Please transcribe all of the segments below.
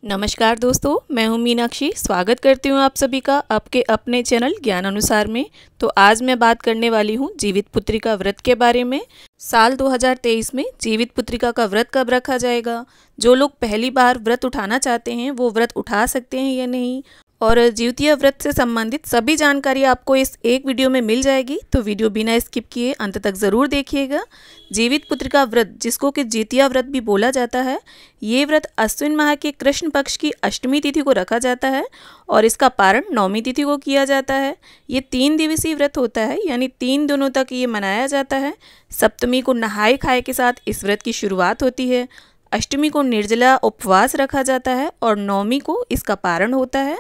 नमस्कार दोस्तों, मैं हूं मीनाक्षी। स्वागत करती हूं आप सभी का आपके अपने चैनल ज्ञान अनुसार में। तो आज मैं बात करने वाली हूं जीवित पुत्रिका व्रत के बारे में। साल 2023 में जीवित पुत्रिका का व्रत कब रखा जाएगा, जो लोग पहली बार व्रत उठाना चाहते हैं वो व्रत उठा सकते हैं या नहीं, और जीवतीय व्रत से संबंधित सभी जानकारी आपको इस एक वीडियो में मिल जाएगी। तो वीडियो बिना स्किप किए अंत तक ज़रूर देखिएगा। जीवित पुत्रिका व्रत, जिसको कि जितिया व्रत भी बोला जाता है, ये व्रत अश्विन माह के कृष्ण पक्ष की अष्टमी तिथि को रखा जाता है और इसका पारण नौमी तिथि को किया जाता है। ये 3 दिवसीय व्रत होता है, यानी 3 दिनों तक ये मनाया जाता है। सप्तमी को नहाए खाए के साथ इस व्रत की शुरुआत होती है। अष्टमी को निर्जला उपवास रखा जाता है और नौमी को इसका पारण होता है।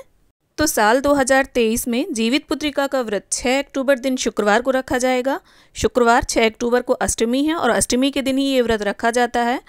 तो साल 2023 में जीवित पुत्रिका का व्रत 6 अक्टूबर दिन शुक्रवार को रखा जाएगा। शुक्रवार 6 अक्टूबर को अष्टमी है और अष्टमी के दिन ही ये व्रत रखा जाता है।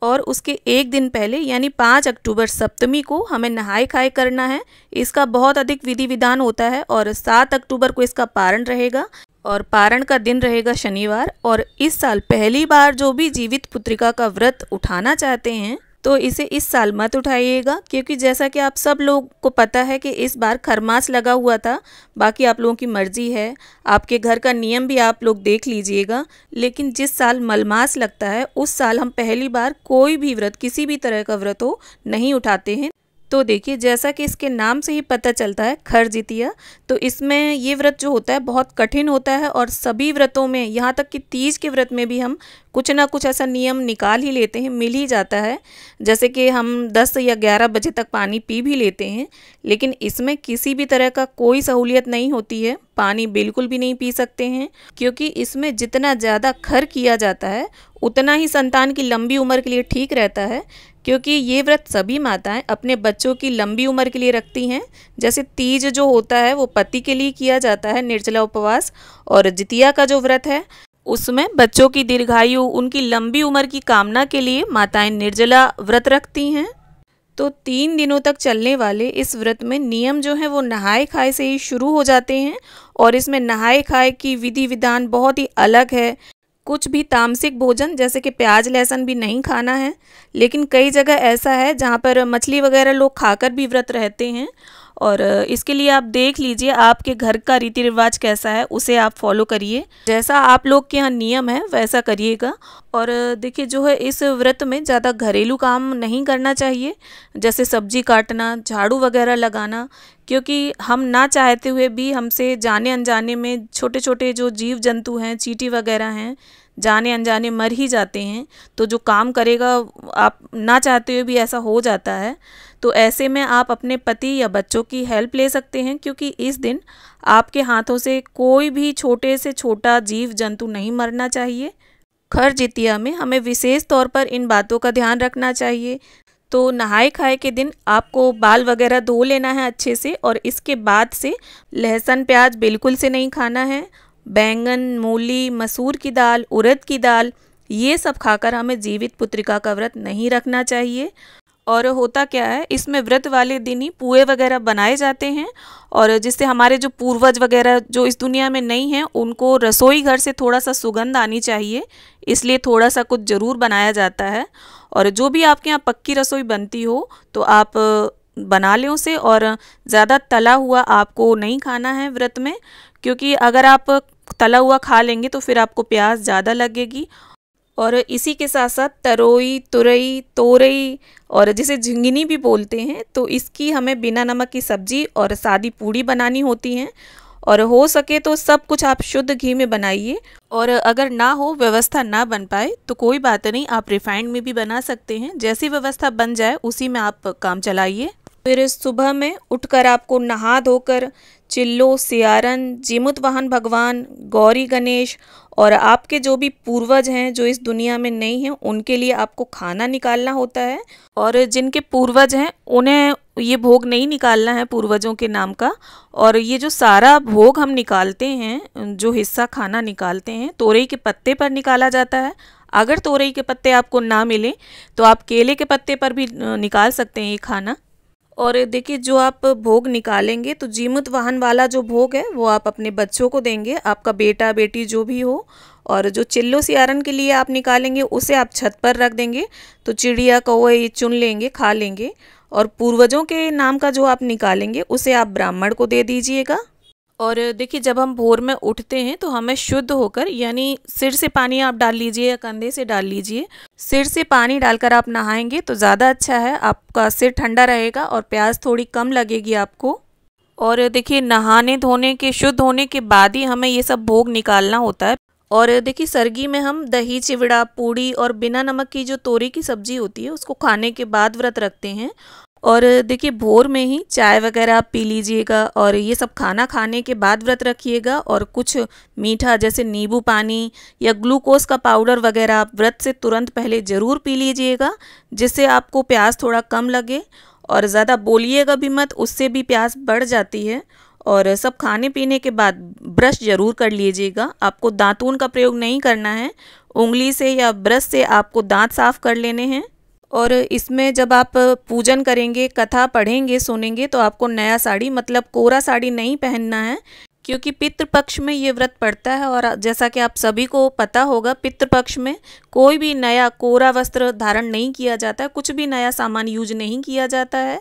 और उसके एक दिन पहले यानी 5 अक्टूबर सप्तमी को हमें नहाए खाए करना है। इसका बहुत अधिक विधि विधान होता है और 7 अक्टूबर को इसका पारण रहेगा और पारण का दिन रहेगा शनिवार। और इस साल पहली बार जो भी जीवित पुत्रिका का व्रत उठाना चाहते हैं तो इसे इस साल मत उठाइएगा, क्योंकि जैसा कि आप सब लोग को पता है कि इस बार खरमास लगा हुआ था। बाकी आप लोगों की मर्जी है, आपके घर का नियम भी आप लोग देख लीजिएगा। लेकिन जिस साल मलमास लगता है उस साल हम पहली बार कोई भी व्रत, किसी भी तरह का व्रत हो, नहीं उठाते हैं। तो देखिए, जैसा कि इसके नाम से ही पता चलता है खर जितिया, तो इसमें ये व्रत जो होता है बहुत कठिन होता है। और सभी व्रतों में, यहाँ तक कि तीज के व्रत में भी हम कुछ ना कुछ ऐसा नियम निकाल ही लेते हैं, मिल ही जाता है। जैसे कि हम 10 या 11 बजे तक पानी पी भी लेते हैं, लेकिन इसमें किसी भी तरह का कोई सहूलियत नहीं होती है। पानी बिल्कुल भी नहीं पी सकते हैं, क्योंकि इसमें जितना ज़्यादा खर किया जाता है उतना ही संतान की लंबी उम्र के लिए ठीक रहता है। क्योंकि ये व्रत सभी माताएं अपने बच्चों की लंबी उम्र के लिए रखती हैं। जैसे तीज जो होता है वो पति के लिए किया जाता है, निर्जला उपवास, और जितिया का जो व्रत है उसमें बच्चों की दीर्घायु, उनकी लंबी उम्र की कामना के लिए माताएं निर्जला व्रत रखती हैं। तो 3 दिनों तक चलने वाले इस व्रत में नियम जो है वो नहाए खाए से ही शुरू हो जाते हैं। और इसमें नहाए खाए की विधि विधान बहुत ही अलग है। कुछ भी तामसिक भोजन जैसे कि प्याज लहसुन भी नहीं खाना है। लेकिन कई जगह ऐसा है जहाँ पर मछली वगैरह लोग खाकर भी व्रत रहते हैं। और इसके लिए आप देख लीजिए आपके घर का रीति रिवाज कैसा है, उसे आप फॉलो करिए। जैसा आप लोग के यहाँ नियम है वैसा करिएगा। और देखिए, जो है इस व्रत में ज़्यादा घरेलू काम नहीं करना चाहिए, जैसे सब्जी काटना, झाड़ू वगैरह लगाना। क्योंकि हम ना चाहते हुए भी हमसे जाने अनजाने में छोटे छोटे जो जीव जंतु हैं, चींटी वगैरह हैं, जाने अनजाने मर ही जाते हैं। तो जो काम करेगा, आप ना चाहते हुए भी ऐसा हो जाता है। तो ऐसे में आप अपने पति या बच्चों की हेल्प ले सकते हैं, क्योंकि इस दिन आपके हाथों से कोई भी छोटे से छोटा जीव जंतु नहीं मरना चाहिए। खर जितिया में हमें विशेष तौर पर इन बातों का ध्यान रखना चाहिए। तो नहाए खाए के दिन आपको बाल वगैरह धो लेना है अच्छे से, और इसके बाद से लहसुन प्याज बिल्कुल से नहीं खाना है। बैंगन, मूली, मसूर की दाल, उड़द की दाल, ये सब खाकर हमें जीवित पुत्रिका का व्रत नहीं रखना चाहिए। और होता क्या है, इसमें व्रत वाले दिन ही पुए वगैरह बनाए जाते हैं, और जिससे हमारे जो पूर्वज वगैरह जो इस दुनिया में नहीं हैं उनको रसोई घर से थोड़ा सा सुगंध आनी चाहिए, इसलिए थोड़ा सा कुछ ज़रूर बनाया जाता है। और जो भी आपके यहाँ पक्की रसोई बनती हो तो आप बना लें उसे। और ज़्यादा तला हुआ आपको नहीं खाना है व्रत में, क्योंकि अगर आप तला हुआ खा लेंगे तो फिर आपको प्यास ज़्यादा लगेगी। और इसी के साथ साथ तरोई, तुरई, तोरई, और जिसे झिंगनी भी बोलते हैं, तो इसकी हमें बिना नमक की सब्जी और सादी पूड़ी बनानी होती हैं। और हो सके तो सब कुछ आप शुद्ध घी में बनाइए। और अगर ना हो, व्यवस्था ना बन पाए, तो कोई बात नहीं, आप रिफाइंड में भी बना सकते हैं। जैसी व्यवस्था बन जाए उसी में आप काम चलाइए। फिर सुबह में उठकर आपको नहा धोकर चिल्लो, सियारन, जीमुत वाहन भगवान, गौरी गणेश और आपके जो भी पूर्वज हैं जो इस दुनिया में नहीं हैं, उनके लिए आपको खाना निकालना होता है। और जिनके पूर्वज हैं उन्हें ये भोग नहीं निकालना है पूर्वजों के नाम का। और ये जो सारा भोग हम निकालते हैं, जो हिस्सा खाना निकालते हैं, तोरई के पत्ते पर निकाला जाता है। अगर तोरई के पत्ते आपको ना मिले तो आप केले के पत्ते पर भी निकाल सकते हैं ये खाना। और देखिए, जो आप भोग निकालेंगे तो जीमुत वाहन वाला जो भोग है वो आप अपने बच्चों को देंगे, आपका बेटा बेटी जो भी हो। और जो चिल्लो सियारन के लिए आप निकालेंगे उसे आप छत पर रख देंगे, तो चिड़िया कौवे ये चुन लेंगे, खा लेंगे। और पूर्वजों के नाम का जो आप निकालेंगे उसे आप ब्राह्मण को दे दीजिएगा। और देखिए, जब हम भोर में उठते हैं तो हमें शुद्ध होकर, यानी सिर से पानी आप डाल लीजिए या कंधे से डाल लीजिए। सिर से पानी डालकर आप नहाएंगे तो ज़्यादा अच्छा है, आपका सिर ठंडा रहेगा और प्यास थोड़ी कम लगेगी आपको। और देखिए, नहाने धोने के शुद्ध होने के बाद ही हमें ये सब भोग निकालना होता है। और देखिए, सरगी में हम दही चिवड़ा, पूड़ी और बिना नमक की जो तोरी की सब्जी होती है उसको खाने के बाद व्रत रखते हैं। और देखिए, भोर में ही चाय वगैरह आप पी लीजिएगा और ये सब खाना खाने के बाद व्रत रखिएगा। और कुछ मीठा जैसे नींबू पानी या ग्लूकोज का पाउडर वगैरह आप व्रत से तुरंत पहले ज़रूर पी लीजिएगा, जिससे आपको प्यास थोड़ा कम लगे। और ज़्यादा बोलिएगा भी मत, उससे भी प्यास बढ़ जाती है। और सब खाने पीने के बाद ब्रश ज़रूर कर लीजिएगा। आपको दातून का प्रयोग नहीं करना है, उंगली से या ब्रश से आपको दांत साफ कर लेने हैं। और इसमें जब आप पूजन करेंगे, कथा पढ़ेंगे, सुनेंगे तो आपको नया साड़ी मतलब कोरा साड़ी नहीं पहनना है, क्योंकि पितृपक्ष में ये व्रत पड़ता है। और जैसा कि आप सभी को पता होगा, पितृपक्ष में कोई भी नया कोरा वस्त्र धारण नहीं किया जाता है, कुछ भी नया सामान यूज नहीं किया जाता है।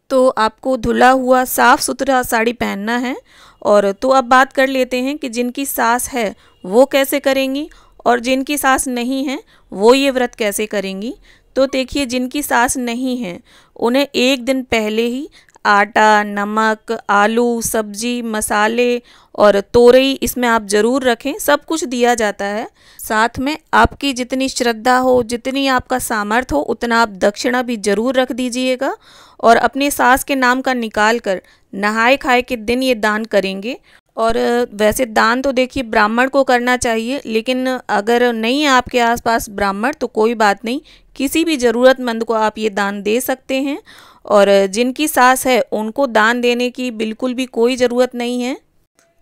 तो आपको धुला हुआ साफ़ सुथरा साड़ी पहनना है। और तो अब बात कर लेते हैं कि जिनकी सास है वो कैसे करेंगी और जिनकी सास नहीं है वो ये व्रत कैसे करेंगी। तो देखिए, जिनकी सास नहीं है उन्हें एक दिन पहले ही आटा, नमक, आलू, सब्जी, मसाले और तोरई इसमें आप ज़रूर रखें, सब कुछ दिया जाता है। साथ में आपकी जितनी श्रद्धा हो, जितनी आपका सामर्थ्य हो, उतना आप दक्षिणा भी ज़रूर रख दीजिएगा। और अपनी सास के नाम का निकाल कर नहाए खाए के दिन ये दान करेंगे। और वैसे दान तो देखिए ब्राह्मण को करना चाहिए, लेकिन अगर नहीं है आपके आसपास ब्राह्मण तो कोई बात नहीं, किसी भी ज़रूरतमंद को आप ये दान दे सकते हैं। और जिनकी सास है उनको दान देने की बिल्कुल भी कोई ज़रूरत नहीं है,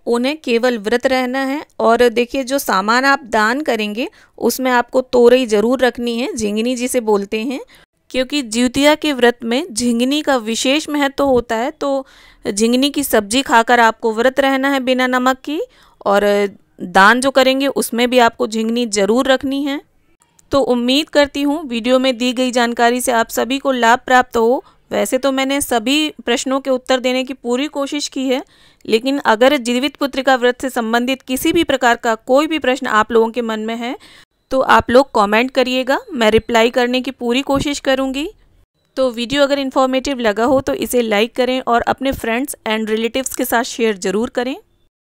उन्हें केवल व्रत रहना है। और देखिए, जो सामान आप दान करेंगे उसमें आपको तोरई ज़रूर रखनी है, झिंगनी जिसे बोलते हैं, क्योंकि जिउतिया के व्रत में झिंगनी का विशेष महत्व होता है। तो झिंगनी की सब्जी खाकर आपको व्रत रहना है बिना नमक की। और दान जो करेंगे उसमें भी आपको झिंगनी ज़रूर रखनी है। तो उम्मीद करती हूँ वीडियो में दी गई जानकारी से आप सभी को लाभ प्राप्त हो। वैसे तो मैंने सभी प्रश्नों के उत्तर देने की पूरी कोशिश की है, लेकिन अगर जीवित पुत्रिका व्रत से संबंधित किसी भी प्रकार का कोई भी प्रश्न आप लोगों के मन में है तो आप लोग कमेंट करिएगा, मैं रिप्लाई करने की पूरी कोशिश करूँगी। तो वीडियो अगर इन्फॉर्मेटिव लगा हो तो इसे लाइक करें और अपने फ्रेंड्स एंड रिलेटिव्स के साथ शेयर ज़रूर करें।